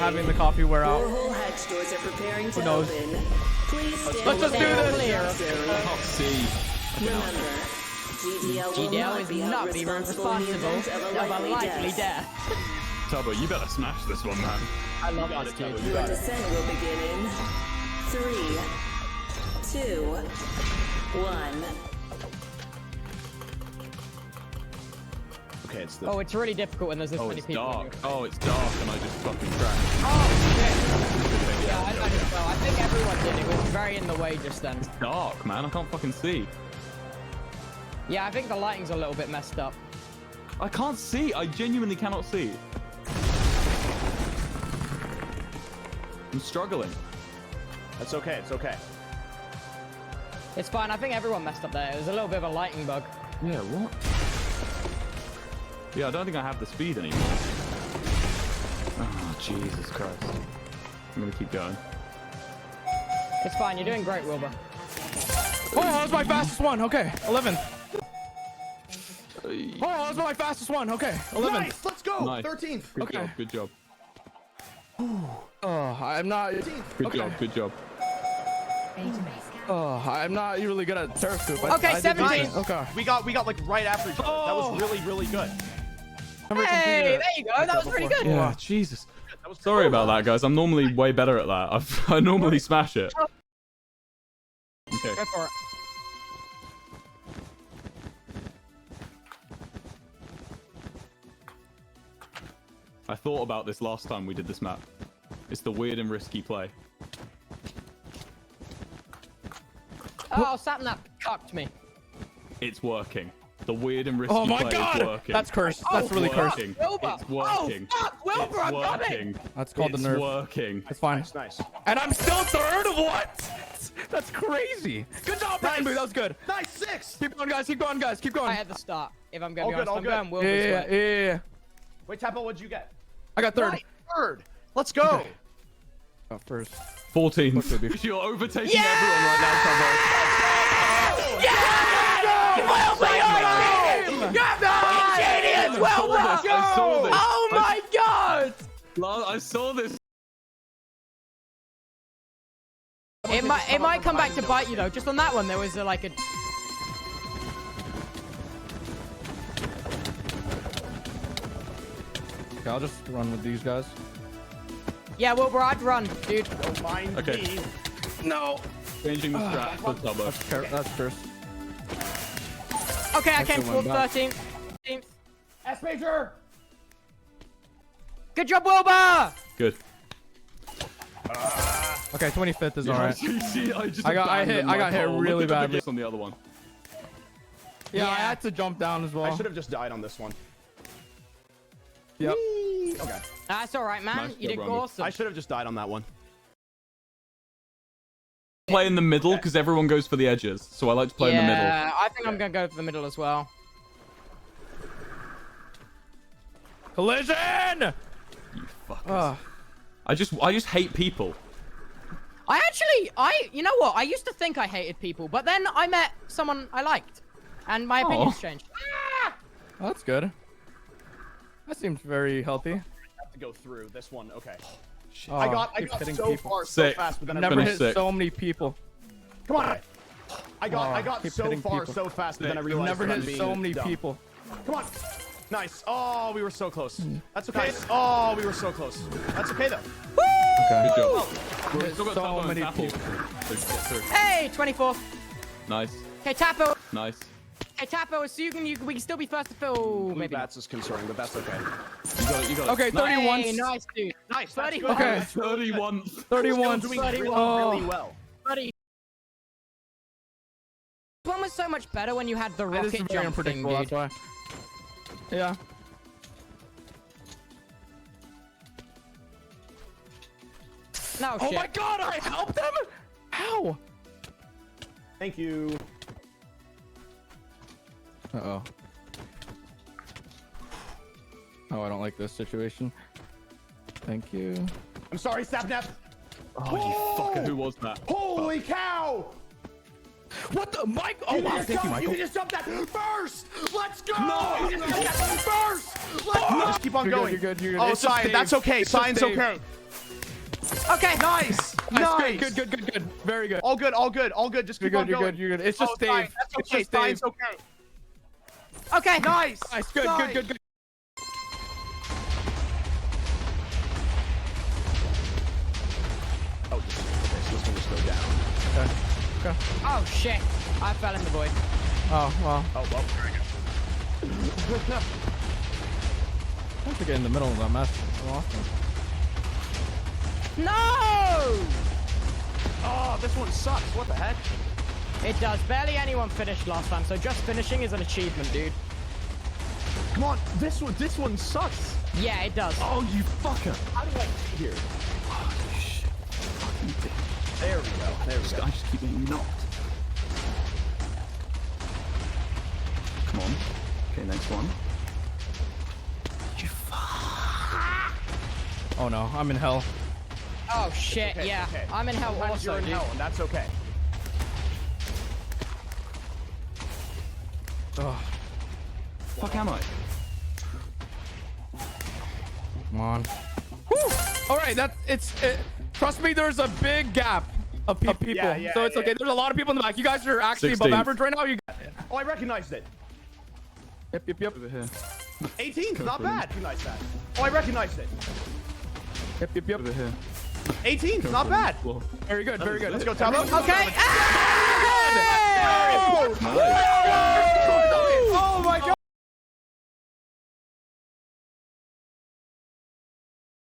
having the coffee wear out. Whole hatch doors are preparing to Who knows? open. Please stand Let's just do this. Remember, GDL is not be responsible of of a likely death. Tubbo, you better smash this one, man. I love this dude. Your descent will begin in 3, 2, 1. Okay, it's the. Oh, it's really difficult when there's this Oh, many it's people. dark. Oh, it's dark, and I just fucking crashed. Oh, shit. Yeah, I don't know. I think everyone did. It was very in the way just then. It's dark, man. I can't fucking see. Yeah, I think the lighting's a little bit messed up. I can't see. I genuinely cannot see. I'm struggling. That's okay. It's okay. It's fine. I think everyone messed up there. It was a little bit of a lighting bug. Yeah, what? Yeah, I don't think I have the speed anymore. Oh, Jesus Christ. I'm gonna keep going. It's fine. You're doing great, Wilbur. Oh, that was my fastest one. Okay, 11. Oh, that was my fastest one. Okay, 11. Nice. Let's go. Nice. 13th. Good Okay. job. Good job. Oh, I'm not. Good Okay. job. Good job. Oh, I'm not really good at terror scoop. Okay, 17. Okay. We got like right after each other. That was really good. Hey, there you go. That was pretty good. Yeah, Jesus. Sorry about that, guys. I'm normally way better at that. I normally smash it. Okay. Go for it. I thought about this last time we did this map. It's the weird and risky play. Oh, Sapnap cocked me. It's working. The weird and risky Oh my play is God! working. That's cursed. That's really cursed. working. Wilbur. It's working. Oh, fuck, Wilbur, I'm coming. working. That's called the nerf. It's working. It's fine. It's nice. And I'm still third. What? That's crazy. Good job, Ranboo. That was good. Nice 6. Keep going, guys. Keep going, guys. Keep going. I had the start. If I'm going to All be honest, good, I'm all going good. Wilbur's way. Yeah. Wait, TapL, what'd you get? I got third. Nice. Third. Let's go. Oh, first. 14. What should be? You're overtaking everyone right now, Tubbo. Genius, Wilbur! I saw this. Oh my God! I saw this. It might come back to bite you though. Just on that one, there was like a. Okay, I'll just run with these guys. Yeah, Wilbur, I'd run, dude. Don't mind Okay. me. No. Changing the strat for Tubbo. That's first. Okay, I came the for one back. 13th. 13th. S Major. Good job, Wilbur! Good. Okay, 25th is alright. I got hit really badly. On the other one. Yeah, I had to jump down as well. I should have just died on this one. Yep. Okay. That's alright, man. Nice You job, did Ranboo. awesome. I should have just died on that one. Play in the middle because everyone goes for the edges, so I like to play in the middle. Yeah, I think I'm gonna go for the middle as well. Collision! You fuckers. Ugh. I just hate people. You know what? I used to think I hated people, but then I met someone I liked, and my opinions changed. Oh, that's good. That seems very healthy. I have to go through this one. Okay. Oh, I got hitting so people. far so Sick. fast, but then Never Finish hit sick. so many people. Come on. I got keep so hitting far people. so fast, but then I realized Never that I'm hit being so many dumb. people. Come on. Nice. Oh, we were so close. That's okay. Oh, we were so close. That's okay though. Okay. Good job. We've still got So Tubbo and many TapL. people. So get through. Hey, 24th. Nice. Okay, TapL. Nice. Okay, TapL. So we can still be first to fill. Maybe Maybe. that's is concerning, but that's okay. You got it. You got it. Okay, Nice. 31. Hey, nice, dude. Nice. That's 31. good. Okay. 31. 31. Doing Bloody really, well. really well. Buddy. This one was so much better when you had the It is rocket very jump thing, unpredictable, dude. that's why. Yeah. No Oh shit. my God, I helped them? How? Thank you. Uh-oh. Oh, I don't like this situation. Thank you. I'm sorry, Sapnap. Oh, you fucker. Who was that? Holy cow! What the, Mike? Oh wow, thank you, You Michael. can just jump that first. Let's go. No, you just jump that first. Let's go. Just keep on You're going. good, you're good, you're good. Oh, It's just Cyan, Dave. that's okay. It's just Cyan's Dave. okay. Okay. Nice. Nice. Good, good, good, good, good. Very good. All good, all good, all good. Just You're keep good, on you're going. good, you're good. It's just Oh, Cyan, Dave. that's It's okay. just Dave. Cyan's okay. Okay. Nice. Nice, good, Nice. good, good, good. Oh, okay, so this one just go down. Okay. Okay. Oh shit! I fell in the void. Oh, well. Oh, well, there we go. I have to get in the middle of that mess so often. No! Oh, this one sucks. What the heck? It does. Barely anyone finished last time, so just finishing is an achievement, dude. Come on, this one sucks. Yeah, it does. Oh, you fucker. How do I get here? Oh, shit. Fucking dick. There we go. There we go. I just keep getting knocked. Come on. Okay, next one. You fuck. Oh no, I'm in hell. Oh shit! Okay, yeah, okay. I'm in hell Sometimes you're also, in dude. hell, and that's okay. Oh, Fuck am I? come on. Woo! All right, trust me, there's a big gap of people, yeah, so it's yeah. okay. There's a lot of people in the back. You guys are actually 16th. above average right now. You. Oh, I recognized it. Yep. Over here. 18's not bad. Recognize that. Oh, I recognized it. Yep. Over here. 18's not bad. Well, Very good, very good. Let's go, Tubbo. Okay.